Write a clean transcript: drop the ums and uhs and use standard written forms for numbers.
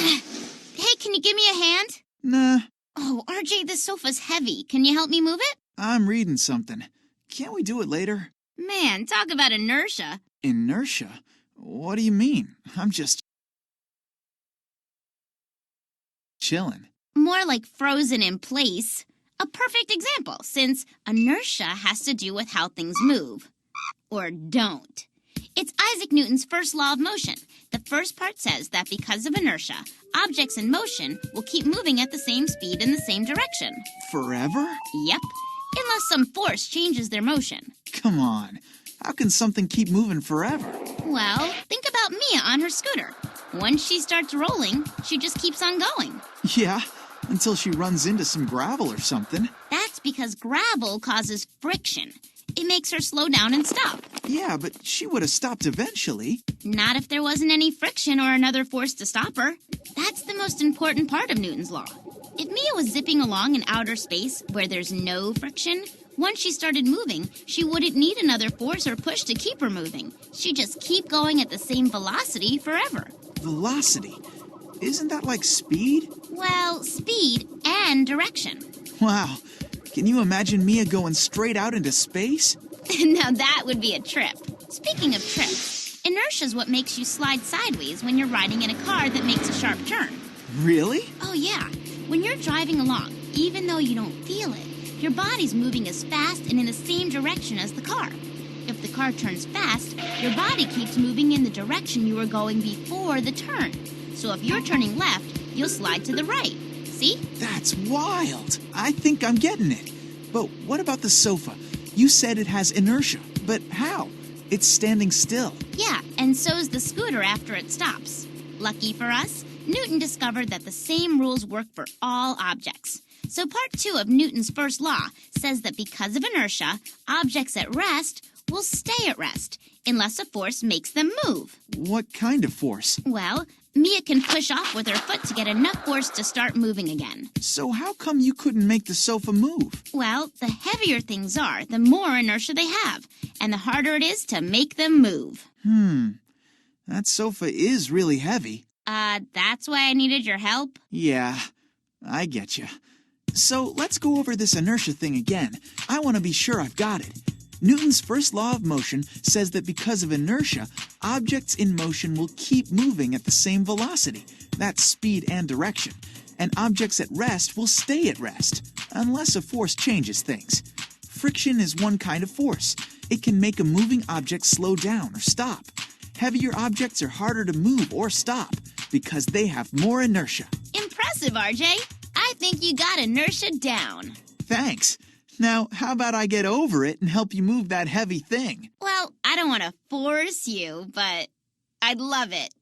Hey, can you give me a hand? Nah, Oh, RJ, this sofa's heavy. Can you help me move it? I'm reading something. Can't we do it later? Man, talk about inertia. Inertia? What do you mean? I'm just chilling. More like frozen in place. A perfect example, since inertia has to do with how things move. Or don't. It's Isaac Newton's first law of motion. The first part says that because of inertia, objects in motion will keep moving at the same speed in the same direction. Forever? Yep, unless some force changes their motion. Come on. How can something keep moving forever? Well, think about Mia on her scooter. Once she starts rolling, she just keeps on going. Yeah, until she runs into some gravel or something. That's because gravel causes friction. It makes her slow down and stop. Yeah, but she would have stopped eventually. Not if there wasn't any friction or another force to stop her. That's the most important part of Newton's law. If Mia was zipping along in outer space where there's no friction, once she started moving, she wouldn't need another force or push to keep her moving. She'd just keep going at the same velocity forever. Velocity? Isn't that like speed? Well, speed and direction. Wow. Can you imagine Mia going straight out into space? Now that would be a trip. Speaking of trips, inertia is what makes you slide sideways when you're riding in a car that makes a sharp turn. Really? Oh yeah, when you're driving along, even though you don't feel it, your body's moving as fast and in the same direction as the car. If the car turns fast, your body keeps moving in the direction you were going before the turn. So if you're turning left, you'll slide to the right. See? That's wild. I think I'm getting it. But what about the sofa? You said it has inertia, but how? It's standing still. Yeah, and so's the scooter after it stops. Lucky for us, Newton discovered that the same rules work for all objects. So part 2 of Newton's first law says that because of inertia, objects at rest will stay at rest unless a force makes them move. What kind of force? Well, Mia can push off with her foot to get enough force to start moving again. So how come you couldn't make the sofa move? Well, the heavier things are, the more inertia they have, and the harder it is to make them move. That sofa is really heavy. That's why I needed your help? Yeah, I get you. So let's go over this inertia thing again. I want to be sure I've got it. Newton's first law of motion says that because of inertia, objects in motion will keep moving at the same velocity, that's speed and direction, and objects at rest will stay at rest, unless a force changes things. Friction is one kind of force. It can make a moving object slow down or stop. Heavier objects are harder to move or stop because they have more inertia. Impressive, RJ. I think you got inertia down. Thanks. Now, how about I get over it and help you move that heavy thing? Well, I don't want to force you, but I'd love it.